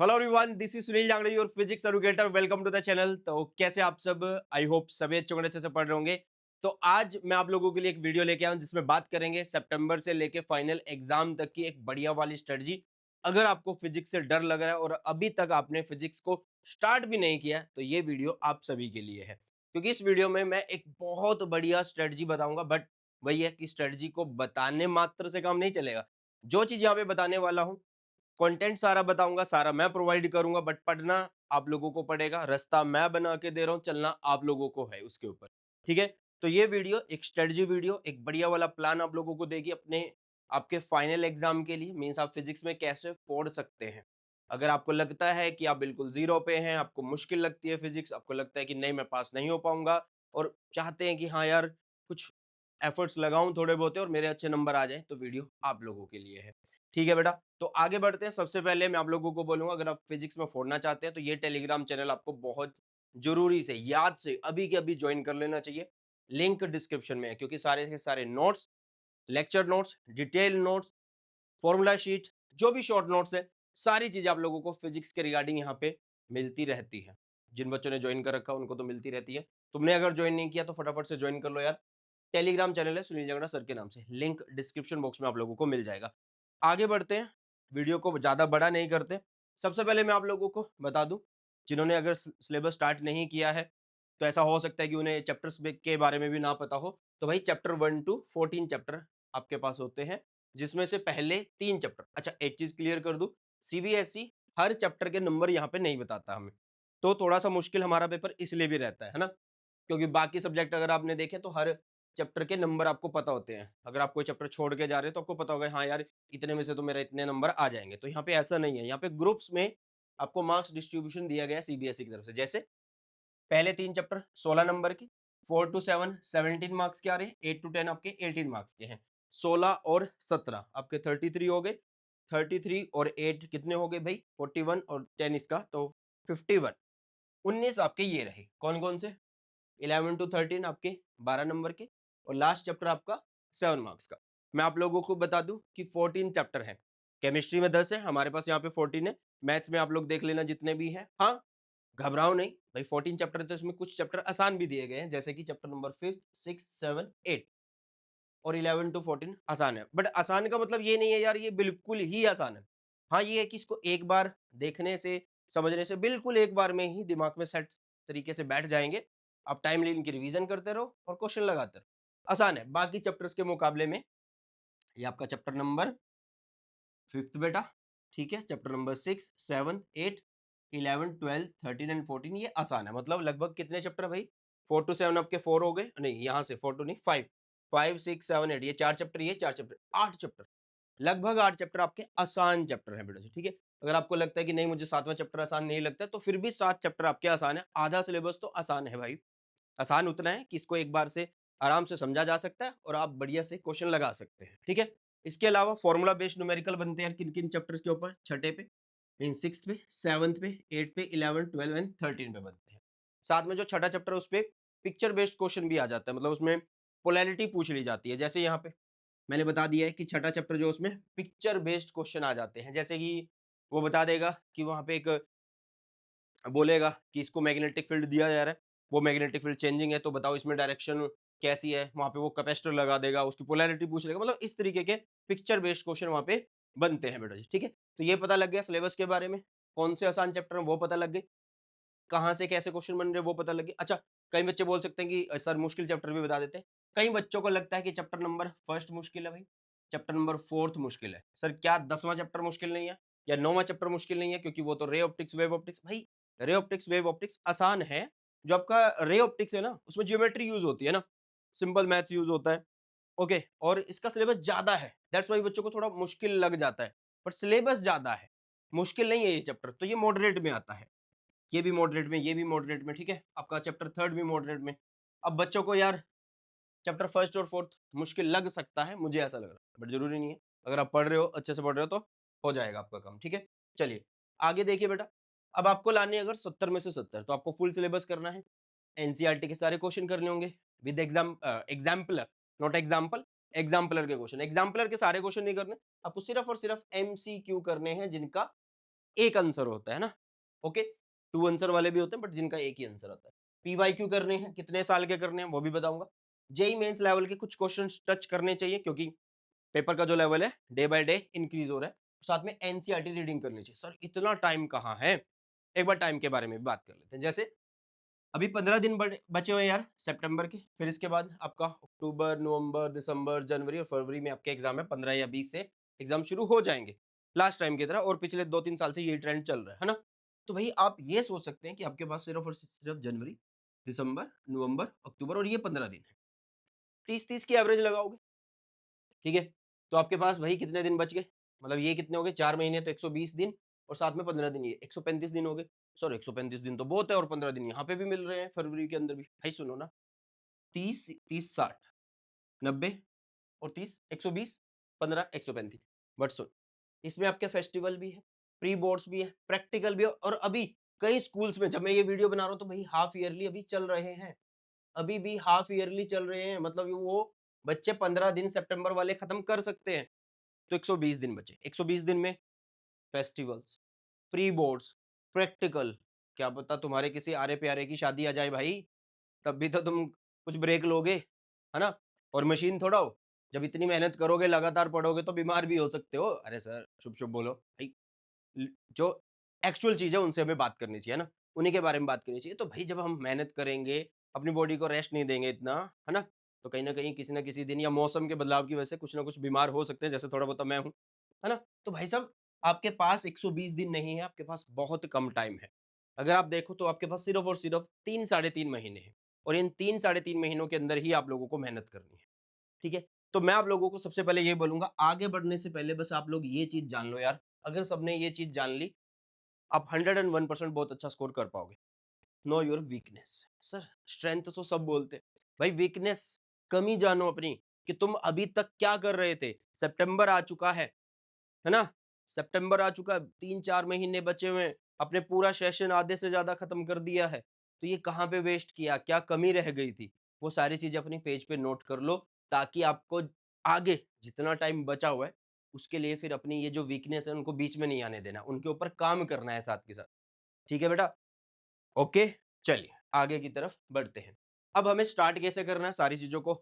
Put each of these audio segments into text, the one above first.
Hello everyone, this is Sunil Jangde, your physics educator. Welcome to the channel. तो कैसे आप सब? आई होप सभी अच्छे से पढ़ रहे होंगे। तो आज मैं आप लोगों के लिए एक वीडियो लेके आया हूं जिसमें बात करेंगे सितंबर से लेके फाइनल एग्जाम तक की एक बढ़िया वाली स्ट्रेटजी। अगर आपको फिजिक्स से डर लग रहा है और अभी तक आपने फिजिक्स को स्टार्ट भी नहीं किया तो ये वीडियो आप सभी के लिए है, क्योंकि इस वीडियो में मैं एक बहुत बढ़िया स्ट्रेटजी बताऊंगा। बट वही है कि स्ट्रेटजी को बताने मात्र से काम नहीं चलेगा। जो चीज यहाँ पे बताने वाला हूँ, कंटेंट सारा बताऊंगा, सारा मैं प्रोवाइड करूंगा, बट पढ़ना आप लोगों को पड़ेगा। रास्ता मैं बना के दे रहा हूं, चलना आप लोगों को है उसके ऊपर। ठीक है। तो ये वीडियो एक स्ट्रेटजी वीडियो, एक बढ़िया वाला प्लान आप लोगों को देगी अपने आपके फाइनल एग्जाम के लिए। मींस आप फिजिक्स में कैसे फोड़ सकते हैं। अगर आपको लगता है कि आप बिल्कुल जीरो पे हैं, आपको मुश्किल लगती है फिजिक्स, आपको लगता है कि नहीं मैं पास नहीं हो पाऊंगा, और चाहते हैं कि हाँ यार कुछ एफर्ट्स लगाऊं थोड़े बहुत और मेरे अच्छे नंबर आ जाएं, तो वीडियो आप लोगों के लिए है। ठीक है बेटा, तो आगे बढ़ते हैं। सबसे पहले मैं आप लोगों को बोलूंगा, अगर आप फिजिक्स में फोड़ना चाहते हैं तो ये टेलीग्राम चैनल आपको बहुत जरूरी से याद से अभी के अभी ज्वाइन कर लेना चाहिए। लिंक डिस्क्रिप्शन में है, क्योंकि सारे के सारे notes, lecture notes, detail notes, formula sheet, जो भी शॉर्ट नोट्स है, सारी चीजें आप लोगों को फिजिक्स के रिगार्डिंग यहाँ पे मिलती रहती है। जिन बच्चों ने ज्वाइन कर रखा उनको तो मिलती रहती है। तुमने अगर ज्वाइन नहीं किया तो फटाफट से ज्वाइन कर लो यार। टेलीग्राम चैनल है सुनील जगड़ा सर के नाम से, लिंक डिस्क्रिप्शन बॉक्स में आप लोगों को मिल जाएगा। आगे बढ़ते हैं, वीडियो को ज्यादा बड़ा नहीं करते। सबसे पहले मैं आप लोगों को बता दूं, जिन्होंने अगर सिलेबस स्टार्ट नहीं किया है तो ऐसा हो सकता है कि उन्हें चैप्टर्स के बारे में भी ना पता हो। तो भाई चैप्टर 1 to 14 चैप्टर आपके पास होते हैं, जिसमें से पहले 3 चैप्टर। अच्छा, एक चीज क्लियर कर दूं, सीबीएसई हर चैप्टर के नंबर यहाँ पे नहीं बताता हमें, तो थोड़ा सा मुश्किल हमारा पेपर इसलिए भी रहता है ना। क्योंकि बाकी सब्जेक्ट अगर आपने देखे तो हर चैप्टर के नंबर आपको पता होते हैं। अगर आप कोई चैप्टर छोड़ के जा रहे हैं तो आपको पता होगा हाँ यार इतने में से तो मेरा इतने नंबर आ जाएंगे। तो यहाँ पे ऐसा नहीं है, यहाँ पे ग्रुप्स में आपको मार्क्स डिस्ट्रीब्यूशन दिया गया है सीबीएसई की तरफ से। जैसे पहले 3 चैप्टर 16 नंबर के, 4 to 7 17 मार्क्स के आ रहे हैं, 8 to 10 आपके 18 मार्क्स के हैं, 16 और 17 आपके 33 हो गए। 33 और 8 कितने हो गए भाई? 41, और 10 इसका तो 51। 19 आपके ये रहे, कौन कौन से? 11 to 13 आपके 12 नंबर के, और लास्ट चैप्टर आपका 7 मार्क्स का। मैं आप लोगों को बता दूं कि 14 चैप्टर है। केमिस्ट्री में 10 है, हमारे पास यहाँ पे 14 है। मैथ्स में आप लोग देख लेना जितने भी हैं। हाँ, घबराओ नहीं भाई, 14 चैप्टर है तो इसमें कुछ चैप्टर आसान भी दिए गए हैं, जैसे कि चैप्टर नंबर 5, 6, 7, 8 और 11 to 14 आसान है। बट आसान का मतलब ये नहीं है यार ये बिल्कुल ही आसान है। हाँ, ये है कि इसको एक बार देखने से, समझने से बिल्कुल एक बार में ही दिमाग में सेट तरीके से बैठ जाएंगे। आप टाइमली इनकी रिवीजन करते रहो और क्वेश्चन लगाते रहो, आसान है बाकी चैप्टर्स के मुकाबले में। ये आपका चैप्टर नंबर 5th बेटा। ठीक है, चैप्टर नंबर 6, 7, 8, 11, 12, 13 एंड 14 ये आसान है। मतलब लगभग कितने चैप्टर भाई? 4 to 7 आपके 4 हो गए, नहीं यहाँ से 4 to नहीं 5, 5, 6, 7, 8 ये 4 चैप्टर, ये 4 चैप्टर, 8 चैप्टर। लगभग 8 चैप्टर आपके आसान चैप्टर हैं बेटा जी। ठीक है, अगर आपको लगता है कि नहीं मुझे 7वां चैप्टर आसान नहीं लगता है, तो फिर भी 7 चैप्टर आपके आसान है। आधा सिलेबस तो आसान है भाई। आसान उतना है कि इसको एक बार से आराम से समझा जा सकता है और आप बढ़िया से क्वेश्चन लगा सकते हैं। ठीक है, इसके अलावा फॉर्मूला बेस्ड न्यूमेरिकल बनते हैं किन किन चैप्टर्स के ऊपर? छठे पे, मीन 6th पे, 7th पे, 8th पे, 11, 12 एंड 13 पे बनते हैं। साथ में जो छठा चैप्टर है उस पे पिक्चर बेस्ड क्वेश्चन भी आ जाता है, मतलब उसमें पोलैरिटी पूछ ली जाती है। जैसे यहाँ पे मैंने बता दिया है कि छठा चैप्टर जो उसमें पिक्चर बेस्ड क्वेश्चन आ जाते हैं। जैसे कि वो बता देगा कि वहां पे एक बोलेगा कि इसको मैग्नेटिक फील्ड दिया जा रहा है, वो मैग्नेटिक फील्ड चेंजिंग है, तो बताओ इसमें डायरेक्शन कैसी है। वहां पे वो कैपेसिटर लगा देगा, उसकी पोलैरिटी पूछ लेगा। मतलब इस तरीके के पिक्चर बेस्ड क्वेश्चन वहां पे बनते हैं बेटा जी। ठीक है, तो ये पता लग गया सिलेबस के बारे में, कौन से आसान चैप्टर है वो पता लग गए, कहाँ से कैसे क्वेश्चन बन रहे हैं वो पता लग गया। अच्छा, कई बच्चे बोल सकते हैं कि सर मुश्किल चैप्टर भी बता देते हैं। कई बच्चों को लगता है कि चैप्टर नंबर फर्स्ट मुश्किल है भाई, चैप्टर नंबर फोर्थ मुश्किल है। सर क्या 10वां चैप्टर मुश्किल नहीं है या 9वां चैप्टर मुश्किल नहीं है? क्योंकि वो तो रे ऑप्टिक्स वेव ऑप्टिक्स भाई, रे ऑप्टिक्स वेव ऑप्टिक्स आसान है। जो आपका रे ऑप्टिक्स है ना, उसमें ज्योमेट्री यूज होती है ना, सिंपल मैथ्स यूज होता है। ओके, और इसका सिलेबस ज्यादा है, दैट्स वाई बच्चों को थोड़ा मुश्किल लग जाता है। बट सिलेबस ज्यादा है, मुश्किल नहीं है ये चैप्टर, तो ये मॉडरेट में आता है। ये भी मॉडरेट में, ये भी मॉडरेट में। ठीक है, आपका चैप्टर थर्ड भी मॉडरेट में। अब बच्चों को यार चैप्टर फर्स्ट और फोर्थ मुश्किल लग सकता है, मुझे ऐसा लग रहा है, बट जरूरी नहीं है। अगर आप पढ़ रहे हो, अच्छे से पढ़ रहे हो, तो हो जाएगा आपका काम। ठीक है, चलिए आगे देखिए बेटा। अब आपको लाने अगर 70 में से 70, तो आपको फुल सिलेबस करना है। एनसीईआरटी के सारे क्वेश्चन करने होंगे with exemplar, not example, exemplar के क्वेश्चन। एग्जाम्पलर के सारे क्वेश्चन नहीं करने, आपको सिर्फ और सिर्फ एमसीक्यू करने हैं, जिनका एक आंसर होता है ना, ओके, 2 आंसर वाले भी होते हैं बट जिनका एक ही आंसर होता है। पीवाईक्यू करने हैं, कितने साल के करने हैं वो भी बताऊँगा। जेईई मेंस लेवल के कुछ क्वेश्चंस टच करने चाहिए क्योंकि पेपर का जो लेवल है डे बाय डे इंक्रीज हो रहा है। साथ में एनसीईआरटी रीडिंग करनी चाहिए। सर इतना टाइम कहाँ है? एक बार टाइम के बारे में भी बात कर लेते हैं। जैसे अभी 15 दिन बचे हुए हैं यार सितंबर के, फिर इसके बाद आपका अक्टूबर, नवंबर, दिसंबर, जनवरी और फरवरी में आपके एग्जाम है। 15 या 20 से एग्जाम शुरू हो जाएंगे लास्ट टाइम की तरह, और पिछले 2-3 साल से ये ट्रेंड चल रहा है ना? तो भाई आप ये सोच सकते हैं कि आपके पास सिर्फ और सिर्फ जनवरी, दिसंबर, नवंबर, अक्टूबर और ये 15 दिन है। 30-30 की एवरेज लगाओगे, ठीक है? तो आपके पास भाई कितने दिन बच गए? मतलब ये कितने हो गए? 4 महीने तो 120 दिन और साथ में 15 दिन, ये 135 दिन हो गए। सर 135 दिन तो बहुत है और 15 दिन यहाँ पे भी मिल रहे हैं फरवरी के अंदर भी। भाई सुनो ना, 30 30 60 90 और 30 120 15 135। बट सुन, इसमें आपके फेस्टिवल भी है, प्री बोर्ड्स भी है, प्रैक्टिकल भी है और अभी कई स्कूल्स में जब मैं ये वीडियो बना रहा हूँ तो भाई हाफ ईयरली अभी चल रहे हैं। अभी भी हाफ ईयरली चल रहे हैं, मतलब वो बच्चे 15 दिन सितंबर वाले खत्म कर सकते हैं। तो 120 दिन बचे। 120 दिन में फेस्टिवल्स, प्री बोर्ड्स, प्रैक्टिकल, क्या पता तुम्हारे किसी आरे-प्यारे की शादी आ जाए भाई, तब भी तो तुम कुछ ब्रेक लोगे, है ना? और मशीन थोड़ा हो, जब इतनी मेहनत करोगे, लगातार पढ़ोगे तो बीमार भी हो सकते हो। अरे सर, चुप-चुप बोलो। भाई जो एक्चुअल चीज़ है उनसे हमें बात करनी चाहिए ना, उन्हीं के बारे में बात करनी चाहिए। तो भाई जब हम मेहनत करेंगे, अपनी बॉडी को रेस्ट नहीं देंगे इतना, है ना? तो कहीं न कहीं किसी न किसी दिन या मौसम के बदलाव की वजह से कुछ न कुछ बीमार हो सकते हैं, जैसे थोड़ा बहुत मैं हूँ, है ना? तो भाई साहब आपके पास 120 दिन नहीं है, आपके पास बहुत कम टाइम है। अगर आप देखो तो आपके पास सिर्फ़ और सिर्फ़ 3 साढ़े 3 महीने हैं और इन 3 साढ़े 3 महीनों के अंदर ही आप लोगों को मेहनत करनी है, ठीक है? तो मैं आप लोगों को सबसे पहले ये बोलूँगा, आगे बढ़ने से पहले बस आप लोग ये चीज़ जान लो यार, अगर सबने ये चीज़ जान ली, आप 101% बहुत अच्छा स्कोर कर पाओगे। Know your weakness. Sir strength तो सब बोलते हैं, भाई वीकनेस, कमी जानो अपनी कि तुम अभी तक क्या कर रहे थे। सितंबर आ चुका है ना? सितंबर आ चुका है, 3-4 महीने बचे हुए हैं, आपने पूरा सेशन आधे से ज़्यादा खत्म कर दिया है। तो ये कहाँ पे वेस्ट किया? क्या कमी रह गई थी? वो सारी चीज़ें अपनी पेज पे नोट कर लो, ताकि आपको आगे जितना टाइम बचा हुआ है, उसके लिए फिर अपनी ये जो वीकनेस है उनको बीच में नहीं आने देना, उनके ऊपर काम करना है साथ के साथ। ठीक है बेटा? ओके, चलिए आगे की तरफ बढ़ते हैं। अब हमें स्टार्ट कैसे करना है, सारी चीज़ों को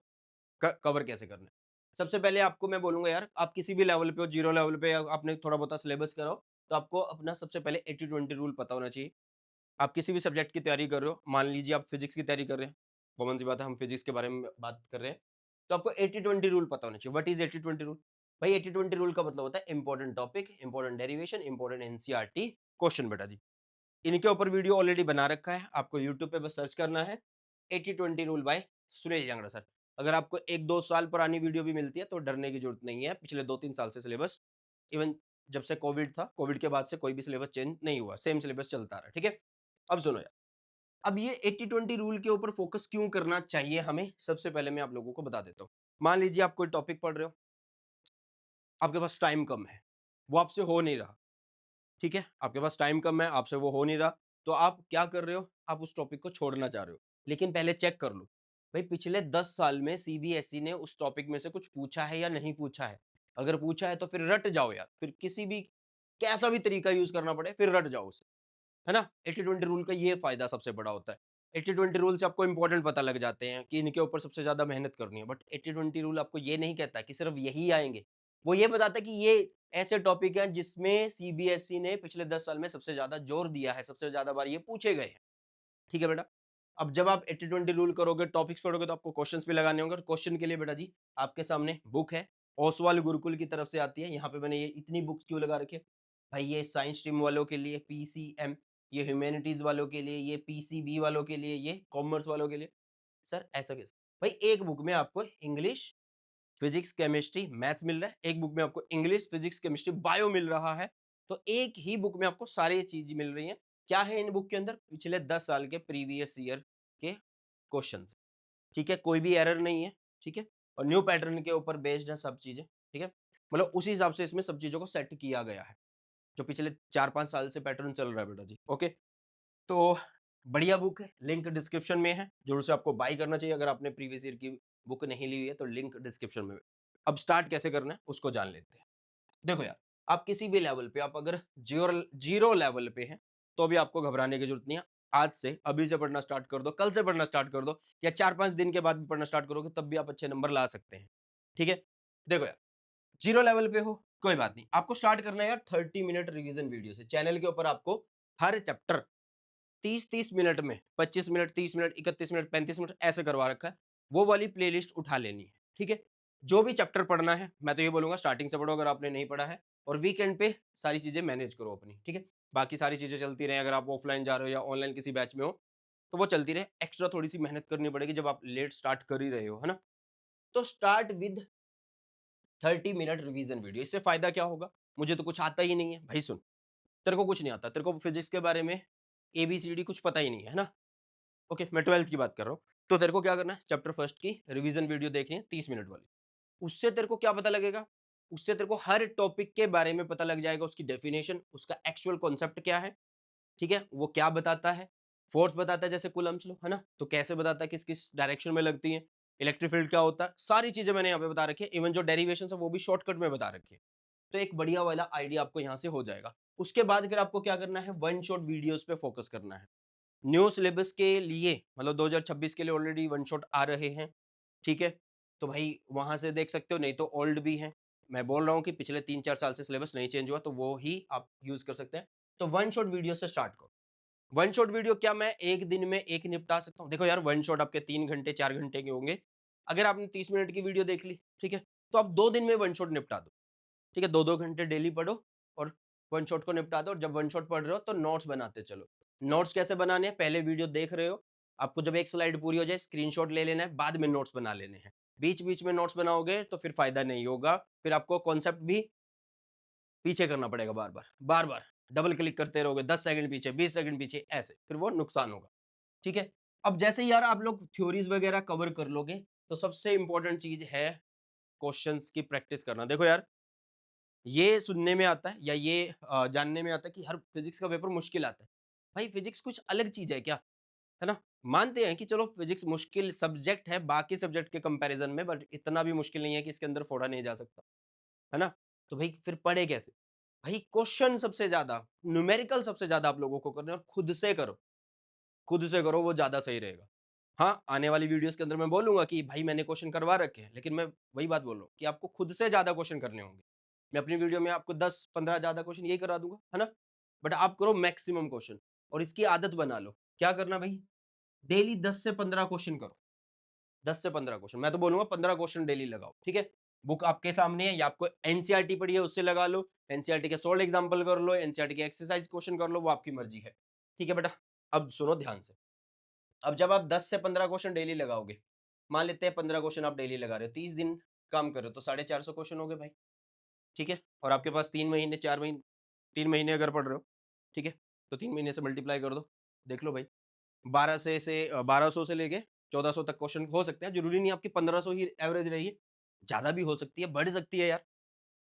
कवर कैसे करना है? सबसे पहले आपको मैं बोलूँगा यार, आप किसी भी लेवल पे हो, ज़ीरो लेवल पे या आपने थोड़ा बहुत सिलेबस करा हो, तो आपको अपना सबसे पहले 80-20 रूल पता होना चाहिए। आप किसी भी सब्जेक्ट की तैयारी कर रहे हो, मान लीजिए आप फिज़िक्स की तैयारी कर रहे हैं, कॉमन सी बात है हम फिज़िक्स के बारे में बात कर रहे हैं, तो आपको 80-20 रूल पता होना चाहिए। What is 80-20 rule? भाई 80-20 रूल का मतलब होता है important topic, important derivation, important NCERT question बेटा जी। इनके ऊपर वीडियो ऑलरेडी बना रखा है, आपको यूट्यूब पे बस सर्च करना है 80-20 rule by Suresh Jangra sir. अगर आपको 1-2 साल पुरानी वीडियो भी मिलती है तो डरने की ज़रूरत नहीं है, पिछले 2-3 साल से सिलेबस, इवन जब से कोविड था, कोविड के बाद से कोई भी सिलेबस चेंज नहीं हुआ, सेम सिलेबस चलता रहा, ठीक है? अब सुनो यार, अब ये 80-20 रूल के ऊपर फोकस क्यों करना चाहिए हमें, सबसे पहले मैं आप लोगों को बता देता हूँ। मान लीजिए आप कोई टॉपिक पढ़ रहे हो, आपके पास टाइम कम है, वो आपसे हो नहीं रहा। ठीक है? आपके पास टाइम कम है, आपसे वो हो नहीं रहा, तो आप क्या कर रहे हो? आप उस टॉपिक को छोड़ना चाह रहे हो। लेकिन पहले चेक कर लो, भई पिछले 10 साल में सीबीएसई ने उस टॉपिक में से कुछ पूछा है या नहीं पूछा है? अगर पूछा है तो फिर रट जाओ यार, फिर किसी भी कैसा भी तरीका यूज़ करना पड़े, फिर रट जाओ उसे, है ना? 80-20 रूल का ये फ़ायदा सबसे बड़ा होता है। 80-20 रूल से आपको इम्पोर्टेंट पता लग जाते हैं कि इनके ऊपर सबसे ज़्यादा मेहनत करनी है, बट 80-20 रूल आपको ये नहीं कहता कि सिर्फ़ यही आएँगे। वो ये बताता है कि ये ऐसे टॉपिक हैं जिसमें सीबीएसई ने पिछले 10 साल में सबसे ज़्यादा जोर दिया है, सबसे ज़्यादा बार ये पूछे गए हैं। ठीक है बेटा? अब जब आप 80-20 रूल करोगे, टॉपिक्स पढ़ोगे तो आपको क्वेश्चंस भी लगाने होंगे और क्वेश्चन के लिए बेटा जी आपके सामने बुक है, ओसवाल गुरुकुल की तरफ से आती है। यहाँ पे मैंने ये इतनी बुक्स क्यों लगा रखी है? भाई ये साइंस स्ट्रीम वालों के लिए पीसीएम, ये ह्यूमैनिटीज़ वालों के लिए, ये पीसीबी वालों के लिए, ये कॉमर्स वालों के लिए। सर ऐसा कैसे? भाई एक बुक में आपको इंग्लिश, फिजिक्स, केमिस्ट्री, मैथ्स मिल रहा है। एक बुक में आपको इंग्लिश, फिजिक्स, केमिस्ट्री, बायो मिल रहा है। तो एक ही बुक में आपको सारी चीज़ मिल रही हैं। क्या है इन बुक के अंदर? पिछले 10 साल के प्रीवियस ईयर के क्वेश्चन्स, ठीक है? कोई भी एरर नहीं है, ठीक है? और न्यू पैटर्न के ऊपर बेस्ड है सब चीज़ें, ठीक है? मतलब उसी हिसाब से इसमें सब चीज़ों को सेट किया गया है, जो पिछले 4-5 साल से पैटर्न चल रहा है बेटा जी, ओके? तो बढ़िया बुक है, लिंक डिस्क्रिप्शन में है, ज़रूर से आपको बाय करना चाहिए अगर आपने प्रीवियस ईयर की बुक नहीं ली हुई है तो लिंक डिस्क्रिप्शन में। अब स्टार्ट कैसे करना है उसको जान लेते हैं। देखो यार, आप किसी भी लेवल पे आप अगर जीरो लेवल पे हैं, तो भी आपको घबराने की ज़रूरत नहीं है। आज से, अभी से पढ़ना स्टार्ट कर दो, कल से पढ़ना स्टार्ट कर दो या 4-5 दिन के बाद भी पढ़ना स्टार्ट करोगे तब भी आप अच्छे नंबर ला सकते हैं। ठीक है? देखो यार, जीरो लेवल पे हो, कोई बात नहीं। आपको स्टार्ट करना है यार 30 मिनट रिवीजन वीडियो से। चैनल के ऊपर आपको हर चैप्टर 30-30 मिनट में 25 मिनट, 30 मिनट, 31 मिनट, 35 मिनट ऐसे करवा रखा है। वो वाली प्लेलिस्ट उठा लेनी है, ठीक है? जो भी चैप्टर पढ़ना है, मैं तो ये बोलूँगा स्टार्टिंग से पढ़ो अगर आपने नहीं पढ़ा है और वीकेंड पे सारी चीज़ें मैनेज करो अपनी, ठीक है? बाकी सारी चीज़ें चलती रहें, अगर आप ऑफलाइन जा रहे हो या ऑनलाइन किसी बैच में हो, तो वो चलती रहे। एक्स्ट्रा थोड़ी-सी मेहनत करनी पड़ेगी जब आप लेट स्टार्ट कर ही रहे हो, है ना? तो start with 30 minute revision video. इससे फ़ायदा क्या होगा? मुझे तो कुछ आता ही नहीं है। भाई सुन, तेरे को कुछ नहीं आता, तेरे को फिज़िक्स के बारे में एबीसीडी कुछ पता ही नहीं है ना? ओके, मैं 12th की बात कर रहा हूँ। तो तेरे को क्या करना है, चैप्टर फर्स्ट की रिवीजन वीडियो देखनी है 30 मिनट वाली। उससे तेरे को क्या पता लगेगा? उससे तेरे को हर टॉपिक के बारे में पता लग जाएगा, उसकी डेफिनेशन, उसका एक्चुअल कॉन्सेप्ट क्या है, ठीक है? वो क्या बताता है? फोर्स बताता है जैसे कूलम्ब्स लॉ, है ना? तो कैसे बताता है, किस-किस डायरेक्शन में लगती है? इलेक्ट्रिक फील्ड क्या होता है? सारी चीज़ें मैंने यहाँ पे बता रखी है। इवन जो डेरिवेशंस है वो भी शॉर्टकट में बता रखी है। तो एक बढ़िया वाला आइडिया आपको यहाँ से हो जाएगा। उसके बाद फिर आपको क्या करना है, वन शॉट वीडियोज़ पे फोकस करना है। न्यू सिलेबस के लिए मतलब 2026 के लिए ऑलरेडी वन शॉट आ रहे हैं, ठीक है? तो भाई वहाँ से देख सकते हो, नहीं तो ओल्ड भी हैं। मैं बोल रहा हूँ कि पिछले 3-4 साल से सिलेबस नहीं चेंज हुआ, तो वो ही आप यूज़ कर सकते हैं। तो वन शॉट वीडियो से स्टार्ट करो। वन शॉट वीडियो क्या मैं 1 दिन में 1 निपटा सकता हूँ? देखो यार, वन शॉट आपके 3 घंटे, 4 घंटे के होंगे। अगर आपने 30 मिनट की वीडियो देख ली, ठीक है? तो आप 2 दिन में वन शॉट निपटा दो, ठीक है? 2-2 घंटे डेली पढ़ो और वन शॉट को निपटा दो और जब वन शॉट पढ़ रहे हो तो नोट्स बनाते चलो। नोट्स कैसे बनाने हैं? पहले वीडियो देख रहे हो, आपको जब एक स्लाइड पूरी हो जाए स्क्रीनशॉट ले लेना है, बाद में नोट्स बना लेने हैं। बीच-बीच में नोट्स बनाओगे तो फिर फ़ायदा नहीं होगा, फिर आपको कॉन्सेप्ट भी पीछे करना पड़ेगा बार-बार, बार-बार डबल क्लिक करते रहोगे, 10 सेकंड पीछे, 20 सेकंड पीछे ऐसे, फिर वो नुकसान होगा, ठीक है? अब जैसे ही यार आप लोग थ्योरीज़ वगैरह कवर कर लोगे, तो सबसे इम्पोर्टेंट चीज़ है क्वेश्चन्स की प्रैक्टिस करना। देखो यार, ये सुनने में आता है या ये जानने में आता है कि हर फिजिक्स का पेपर मुश्किल आता है। भाई फिजिक्स कुछ अलग चीज़ है क्या? है ना? मानते हैं कि चलो फिजिक्स मुश्किल सब्जेक्ट है बाकी सब्जेक्ट के कंपैरिज़न में, बट इतना भी मुश्किल नहीं है कि इसके अंदर फोड़ा नहीं जा सकता। है ना? तो भाई फिर पढ़े कैसे? भाई क्वेश्चन सबसे ज़्यादा, न्यूमेरिकल सबसे ज़्यादा आप लोगों को करने हैं और खुद से करो। खुद से करो, वो ज़्यादा सही रहेगा। हाँ, आने वाली वीडियोज़ के अंदर मैं बोलूँगा कि भाई मैंने क्वेश्चन करवा रखे हैं, लेकिन मैं वही बात बोल रहा हूँ कि आपको खुद से ज़्यादा क्वेश्चन करने होंगे। मैं अपनी वीडियो में आपको 10-15 ज़्यादा क्वेश्चन यही करा दूँगा, है ना? बट आप करो मैक्सिमम क्वेश्चन और इसकी आदत बना लो। क्या करना भाई? डेली 10 से 15 क्वेश्चन करो। 10 से 15 क्वेश्चन, मैं तो बोलूँगा 15 क्वेश्चन डेली लगाओ, ठीक है? बुक आपके सामने है या आपको एनसीईआरटी पढ़ी है उससे लगा लो, एनसीईआरटी के सॉल्व एग्जांपल कर लो, एनसीईआरटी के एक्सरसाइज क्वेश्चन कर लो, वो आपकी मर्ज़ी है। ठीक है बेटा? अब सुनो ध्यान से। अब जब आप 10 से 15 क्वेश्चन डेली लगाओगे, मान लेते हैं 15 क्वेश्चन आप डेली लगा रहे हो, 30 दिन काम कर रहे हो तो 450 क्वेश्चन हो गए भाई, ठीक है? और आपके पास 3 महीने 4 महीने 3 महीने अगर पढ़ रहे हो, ठीक है? तो 3 महीने से मल्टीप्लाई कर दो, देख लो भाई। 12 से 1200 से लेके 1400 तक क्वेश्चन हो सकते हैं, ज़रूरी नहीं आपकी 1500 ही एवरेज रही, ज़्यादा भी हो सकती है, बढ़ सकती है यार,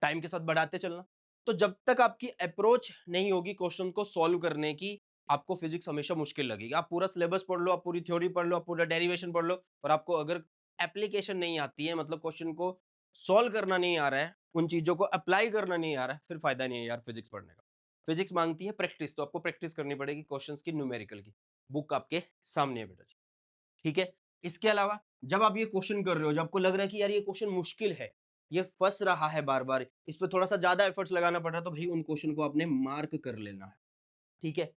टाइम के साथ बढ़ाते चलना। तो जब तक आपकी अप्रोच नहीं होगी क्वेश्चन को सॉल्व करने की, आपको फिज़िक्स हमेशा मुश्किल लगेगी। आप पूरा सिलेबस पढ़ लो, आप पूरी थ्योरी पढ़ लो, आप पूरा डेरिवेशन पढ़ लो, और आपको अगर एप्लीकेशन नहीं आती है, मतलब क्वेश्चन को सॉल्व करना नहीं आ रहा है, उन चीज़ों को अप्लाई करना नहीं आ रहा है, फिर फ़ायदा नहीं है यार फिज़िक्स पढ़ने का। फिज़िक्स माँगती है प्रैक्टिस, तो आपको प्रैक्टिस करनी पड़ेगी क्वेश्चन्स की, न्यूमेरिकल की। बुक आपके सामने है बेटा जी, ठीक है? इसके अलावा जब आप ये क्वेश्चन कर रहे हो, जब आपको लग रहा है कि यार ये क्वेश्चन मुश्किल है, ये फँस रहा है बार-बार, इस पे थोड़ा-सा ज़्यादा एफर्ट्स लगाना पड़ रहा है, तो भई उन क्वेश्चन को आपने मार्क कर लेना है, ठीक है?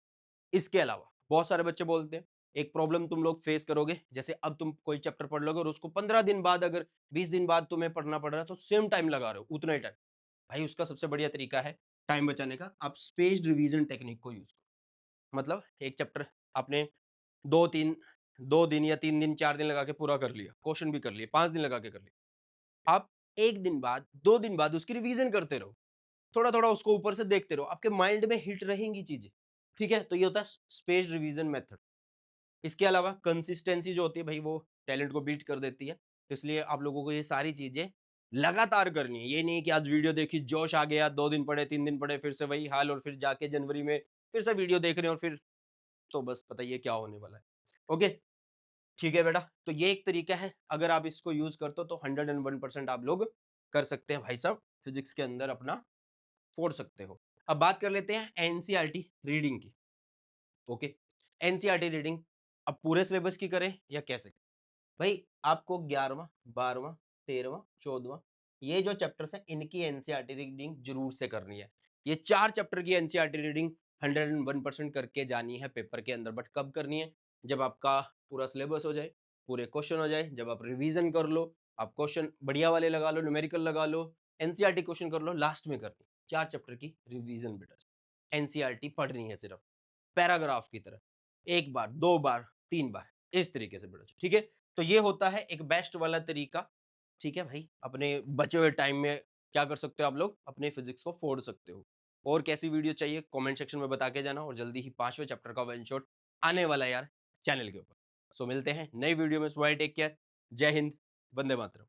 इसके अलावा बहुत सारे बच्चे बोलते हैं, एक प्रॉब्लम तुम लोग फेस करोगे, जैसे अब तुम कोई चैप्टर पढ़ लोगे और उसको 15 दिन बाद अगर 20 दिन बाद तुम्हें पढ़ना पड़ रहा है, तो सेम टाइम लगा रहे हो, उतना ही टाइम। भाई उसका सबसे बढ़िया तरीका है टाइम बचाने का, आप स्पेस्ड रिवीजन टेक्निक को यूज़ करो। मतलब एक चैप्टर आपने 2-3 2 दिन या 3 दिन, 4 दिन लगा के पूरा कर लिया, क्वेश्चन भी कर लिए, 5 दिन लगा के कर लिया। आप 1 दिन बाद, 2 दिन बाद उसकी रिवीजन करते रहो। थोड़ा-थोड़ा उसको ऊपर से देखते रहो, आपके माइंड में हिट रहेंगी चीज़ें, ठीक है? तो ये होता है स्पेस्ड रिवीजन मेथड। इसके अलावा कंसिस्टेंसी जो होती है भाई, वो टैलेंट को बीट कर देती है। तो इसलिए आप लोगों को ये सारी चीज़ें लगातार करनी है। ये नहीं कि आज वीडियो देखी, जोश आ गया, 2 दिन पढ़े, 3 दिन पढ़े, फिर से वही हाल और फिर जाके जनवरी में फिर से वीडियो देख रहे हो और फिर तो बस बताइए क्या होने वाला है। ओके, ठीक है बेटा। तो ये एक तरीका है, अगर आप इसको यूज़ करते हो तो 101% आप लोग कर सकते हैं भाई साहब फिज़िक्स के अंदर अपना फोड़ सकते हो। अब बात कर लेते हैं एनसीईआरटी रीडिंग की। ओके, एनसीईआरटी रीडिंग अब पूरे सिलेबस की करें या कैसे? भाई आपको 11वां, 12वां, 13वां, 14वां ये जो चैप्टर्स हैं इनकी एनसीईआरटी रीडिंग जरूर से करनी है। ये 4 चैप्टर की एनसीईआरटी रीडिंग 101% करके जानी है पेपर के अंदर। बट कब करनी है? जब आपका पूरा सिलेबस हो जाए, पूरे क्वेश्चन हो जाए, जब आप रिवीजन कर लो, आप क्वेश्चन बढ़िया वाले लगा लो, न्यूमेरिकल लगा लो, एनसीईआरटी क्वेश्चन कर लो, लास्ट में करनी 4 चैप्टर की रिवीजन बेटा। एनसीईआरटी पढ़नी है सिर्फ पैराग्राफ की तरह, 1 बार, 2 बार, 3 बार, इस तरीके से पढ़ो, ठीक है? तो ये होता है एक बेस्ट वाला तरीका, ठीक है भाई? अपने बचे हुए टाइम में क्या कर सकते हो आप लोग? अपने फिज़िक्स को फोड़ सकते हो। और कैसी वीडियो चाहिए कमेंट सेक्शन में बता के जाना और जल्दी ही 5वें चैप्टर का वन शॉट आने वाला है यार चैनल के ऊपर। सो मिलते हैं नई वीडियो में, सो बाय टेक केयर, जय हिंद, वंदे मातरम।